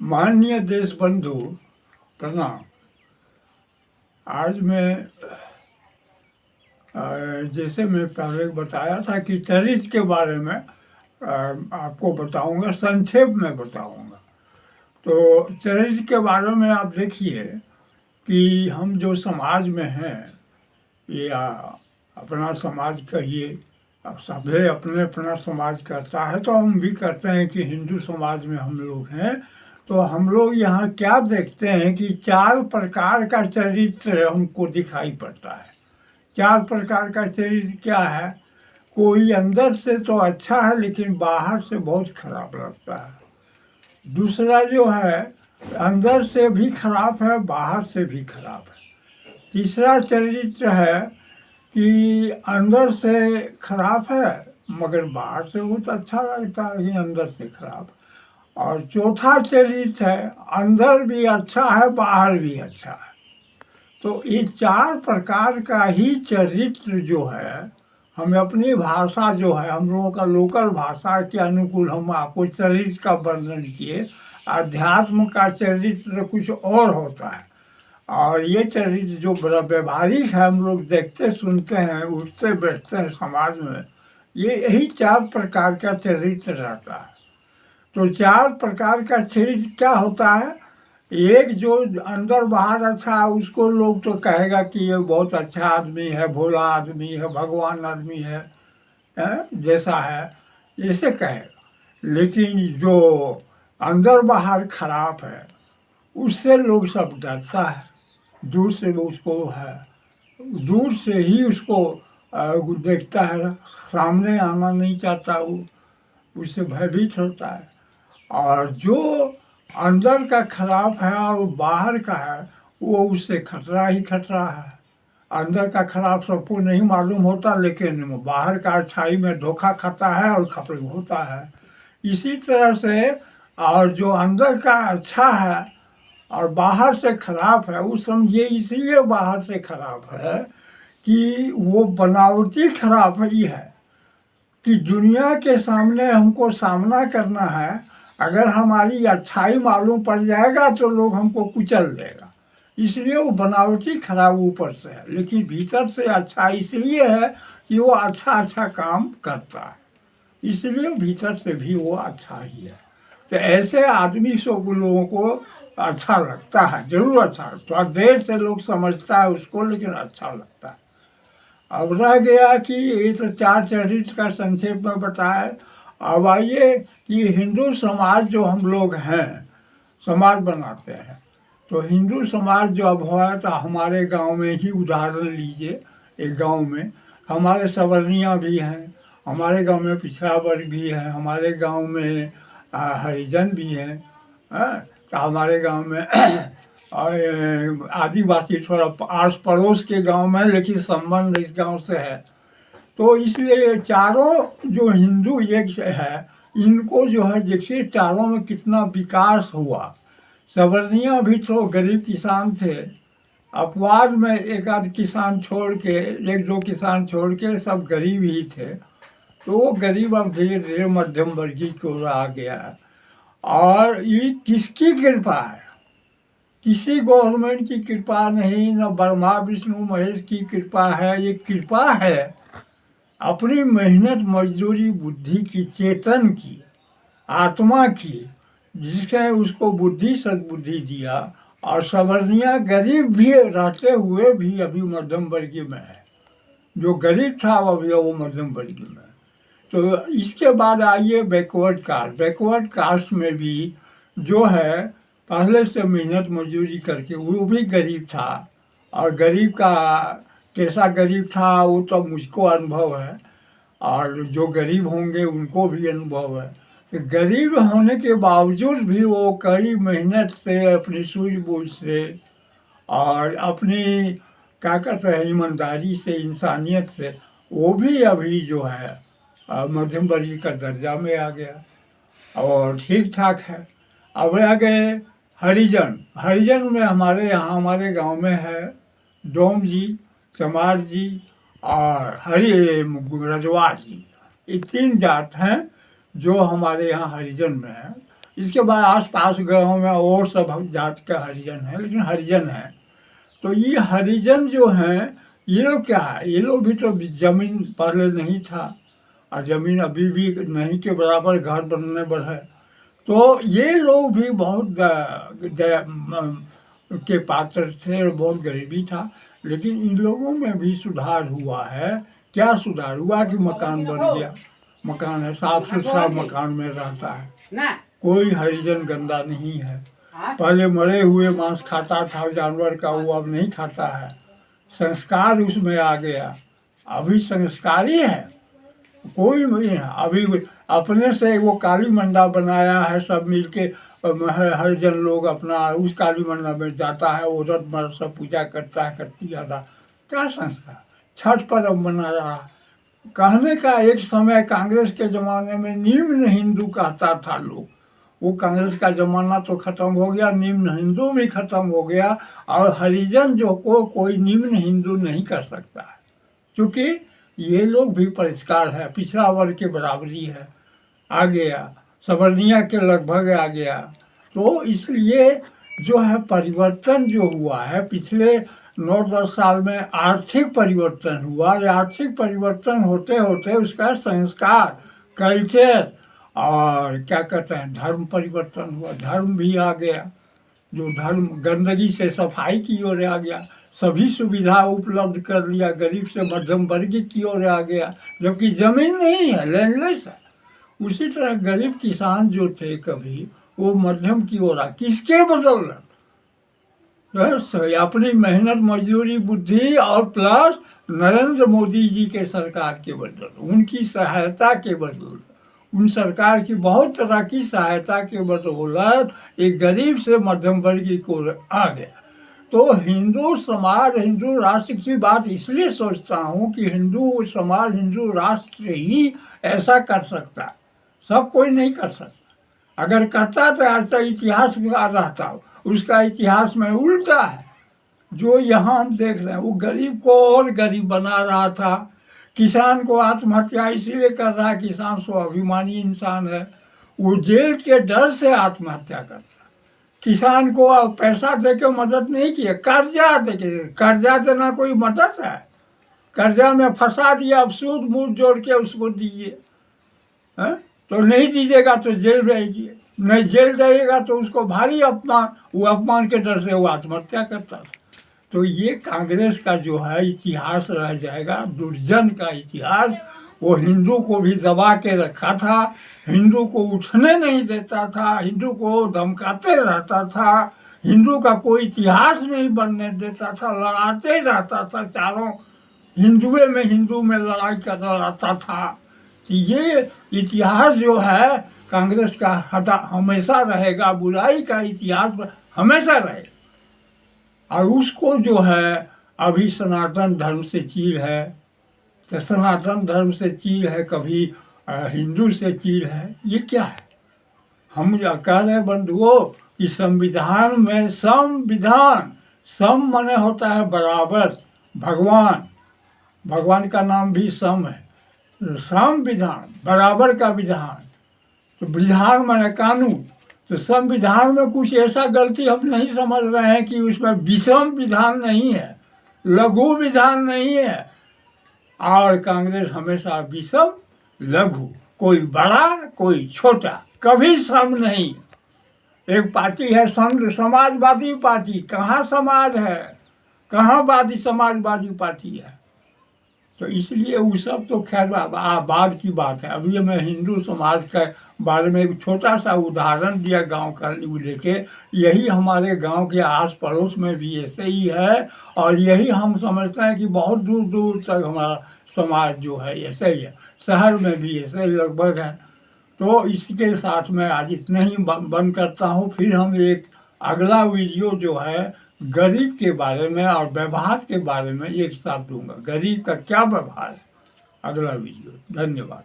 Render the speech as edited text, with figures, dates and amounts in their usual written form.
माननीय देश बंधु प्रणाम। आज मैं जैसे मैं पहले बताया था कि चरित्र के बारे में आपको बताऊंगा, संक्षेप में बताऊंगा। तो चरित्र के बारे में आप देखिए कि हम जो समाज में हैं या अपना समाज कहिए, अब सभी अपने अपना समाज करता है, तो हम भी करते हैं कि हिंदू समाज में हम लोग हैं। तो हम लोग यहाँ क्या देखते हैं कि 4 प्रकार का चरित्र हमको दिखाई पड़ता है। 4 प्रकार का चरित्र क्या है? कोई अंदर से तो अच्छा है लेकिन बाहर से बहुत खराब लगता है। दूसरा जो है अंदर से भी खराब है, बाहर से भी खराब है। तीसरा चरित्र है कि अंदर से खराब है मगर बाहर से बहुत अच्छा लगता है, लेकिन अंदर से खराब। और चौथा चरित्र है अंदर भी अच्छा है, बाहर भी अच्छा है। तो ये 4 प्रकार का ही चरित्र जो है, हमें अपनी भाषा जो है, हम लोगों का लोकल भाषा के अनुकूल हम आपको चरित्र का वर्णन किए। अध्यात्म का चरित्र कुछ और होता है, और ये चरित्र जो बड़ा व्यवहारिक है, हम लोग देखते सुनते हैं, उठते बैठते हैं समाज में, ये यही 4 प्रकार का चरित्र रहता है। तो 4 प्रकार का चरित्र क्या होता है? एक जो अंदर बाहर अच्छा है, उसको लोग तो कहेगा कि ये बहुत अच्छा आदमी है, भोला आदमी है, भगवान आदमी है, जैसा है ऐसे कहेगा। लेकिन जो अंदर बाहर खराब है, उससे लोग सब डरता है। दूर से लोग उसको है, दूर से ही उसको देखता है, सामने आना नहीं चाहता, वो उससे भयभीत होता है। और जो अंदर का खराब है और बाहर का है, वो उससे खतरा ही खतरा है। अंदर का खराब सबको नहीं मालूम होता, लेकिन बाहर का अच्छाई में धोखा खाता है और खपत होता है। इसी तरह से और जो अंदर का अच्छा है और बाहर से खराब है, वो समझिए इसलिए बाहर से खराब है कि वो बनावटी खराब ही है कि दुनिया के सामने हमको सामना करना है। अगर हमारी अच्छाई मालूम पड़ जाएगा तो लोग हमको कुचल देगा, इसलिए वो बनावटी खराब ऊपर से है, लेकिन भीतर से अच्छा इसलिए है कि वो अच्छा अच्छा काम करता है, इसलिए भीतर से भी वो अच्छा ही है। तो ऐसे आदमी सब लोगों को अच्छा लगता है, जरूर अच्छा। थोड़ा देर से लोग समझता है उसको, लेकिन अच्छा लगता है। अब रह गया कि ये तो 4 चरित्र का संक्षेप में बताया। अब आइए कि हिंदू समाज जो हम लोग हैं, समाज बनाते हैं, तो हिंदू समाज जो अब हुआ, तो हमारे गांव में ही उदाहरण लीजिए। एक गांव में हमारे सवर्णियाँ भी हैं, हमारे गांव में पिछड़ा वर्ग भी है, हमारे गांव में हरिजन भी हैं, तो हमारे गांव में और आदिवासी थोड़ा आस पड़ोस के गांव में, लेकिन संबंध इस गांव से है। तो इसलिए चारों जो हिंदू एक है, इनको जो है देखिए चारों में कितना विकास हुआ। सवर्णिया भी तो गरीब किसान थे, अपवाद में एक आध किसान छोड़ के, 1-2 किसान छोड़ के सब गरीब ही थे। तो वो गरीब अब धीरे धीरे मध्यम वर्गीय की ओर आ गया है। और ये किसकी कृपा है? किसी गवर्नमेंट की कृपा नहीं, न ब्रह्मा विष्णु महेश की कृपा है। ये कृपा है अपनी मेहनत मजदूरी बुद्धि की, चेतन की, आत्मा की, जिसने उसको बुद्धि सद्बुद्धि दिया। और सवर्णिया गरीब भी रहते हुए भी अभी मध्यम वर्गीय में है। जो गरीब था वो अभी वो मध्यम वर्गीय में है। तो इसके बाद आइए बैकवर्ड कास्ट। बैकवर्ड कास्ट में भी जो है पहले से मेहनत मजदूरी करके वो भी गरीब था। और गरीब का कैसा गरीब था वो तो मुझको अनुभव है, और जो गरीब होंगे उनको भी अनुभव है। तो गरीब होने के बावजूद भी वो कड़ी मेहनत से, अपनी सूझबूझ से और अपनी क्या कहते हैं ईमानदारी से, इंसानियत से, वो भी अभी जो है मध्यम वर्गीय का दर्जा में आ गया और ठीक ठाक है। अब आ गए हरिजन। हरिजन में हमारे यहाँ, हमारे गांव में है डोम जी, चमार जी और रजवार जी। ये 3 जात हैं जो हमारे यहाँ हरिजन में हैं। इसके बाद आसपास गाँव में और सब जात के हरिजन हैं, लेकिन हरिजन हैं। तो ये हरिजन जो हैं, ये लोग क्या है, ये लोग भी तो जमीन पहले नहीं था और ज़मीन अभी भी नहीं के बराबर घर बनने पर है। तो ये लोग भी बहुत के पात्र थे और बहुत गरीबी था, लेकिन इन लोगों में भी सुधार हुआ है। क्या सुधार हुआ कि मकान बन गया, मकान है, साफ सुथरा मकान में रहता है, कोई हरिजन गंदा नहीं है। पहले मरे हुए मांस खाता था जानवर का, वो अब नहीं खाता है, संस्कार उसमें आ गया, अभी संस्कारी है, कोई नहीं है। अभी अपने से वो काली मंडा बनाया है, सब मिलके हरिजन लोग अपना उस काली मंडा में जाता है, औरत मर्द सब पूजा करता है, करती जाता। क्या संस्कार, छठ पर्व मना रहा। कहने का एक समय कांग्रेस के ज़माने में निम्न हिंदू कहता था लोग, वो कांग्रेस का ज़माना तो ख़त्म हो गया, निम्न हिंदू भी ख़त्म हो गया, और हरिजन जो को कोई निम्न हिंदू नहीं कर सकता है, क्योंकि ये लोग भी परिष्कार है, पिछड़ा वर्ग के बराबरी है, आ गया, सवर्णीय के लगभग आ गया। तो इसलिए जो है परिवर्तन जो हुआ है पिछले 9-10 साल में, आर्थिक परिवर्तन हुआ। आर्थिक परिवर्तन होते होते उसका संस्कार, कल्चर और क्या कहते हैं धर्म परिवर्तन हुआ, धर्म भी आ गया। जो धर्म गंदगी से सफाई की ओर आ गया, सभी सुविधा उपलब्ध कर लिया, गरीब से मध्यम वर्ग की ओर आ गया, जबकि जमीन नहीं है, लैंडलेस है। उसी तरह गरीब किसान जो थे कभी, वो मध्यम की ओर आ, किसके बदौलत, अपनी मेहनत मजदूरी बुद्धि और प्लस नरेंद्र मोदी जी के सरकार के बदौलत, उनकी सहायता के बदौलत, उन सरकार की बहुत तरह की सहायता के बदौलत एक गरीब से मध्यम वर्ग को आ गया। तो हिंदू समाज, हिंदू राष्ट्र की बात इसलिए सोचता हूँ कि हिंदू समाज, हिंदू राष्ट्र ही ऐसा कर सकता है, सब कोई नहीं कर सकता। अगर करता तो ऐसा इतिहास में रहता, उसका इतिहास में उल्टा है। जो यहाँ हम देख रहे हैं, वो गरीब को और गरीब बना रहा था, किसान को आत्महत्या इसलिए कर रहा है, किसान स्वाभिमानी इंसान है, वो जेल के डर से आत्महत्या करता। किसान को पैसा दे के मदद नहीं किया, कर्जा दे के, कर्जा देना कोई मदद है, कर्जा में फंसा दिया, अब सूद मूद जोड़ के उसको दीजिए, तो नहीं दीजिएगा तो जेल रहेगी, नहीं जेल रहेगा तो उसको भारी अपमान, वो अपमान के डर से वो आत्महत्या करता था। तो ये कांग्रेस का जो है इतिहास रह जाएगा, दुर्जन का इतिहास। वो हिंदू को भी दबा के रखा था, हिंदू को उठने नहीं देता था, हिंदू को धमकाते रहता था, हिंदू का कोई इतिहास नहीं बनने देता था, लड़ाते रहता था, चारों हिंदू में लड़ाई कर रहता था। ये इतिहास जो है कांग्रेस का हमेशा रहेगा, बुराई का इतिहास हमेशा रहेगा। और उसको जो है अभी सनातन धर्म से चील है, तो सनातन धर्म से चील है, कभी हिंदू से चील है, ये क्या है? हम कह रहे बंधुओं कि संविधान में संविधान, सम माने होता है बराबर, भगवान का नाम भी सम है, संविधान बराबर का विधान, तो विधान माने कानून। तो संविधान में कुछ ऐसा गलती हम नहीं समझ रहे हैं कि उसमें विषम विधान नहीं है, लघु विधान नहीं है, और कांग्रेस हमेशा विषम लघु, कोई बड़ा कोई छोटा, कभी सम नहीं। एक पार्टी है संघ समाजवादी पार्टी, कहाँ समाज है, कहाँ समाजवादी पार्टी है? तो इसलिए वो सब तो खैर बाद की बात है। अभी मैं हिंदू समाज के बारे में एक छोटा सा उदाहरण दिया गांव का लेके, यही हमारे गांव के आस पड़ोस में भी ऐसे ही है, और यही हम समझते हैं कि बहुत दूर दूर तक हमारा समाज जो है ऐसे ही है, शहर में भी ऐसे ही लगभग है। तो इसके साथ मैं आज इतना ही बंद करता हूँ। फिर हम एक अगला वीडियो जो है गरीब के बारे में और व्यवहार के बारे में एक साथ दूंगा, गरीब का क्या व्यवहार है, अगला वीडियो। धन्यवाद।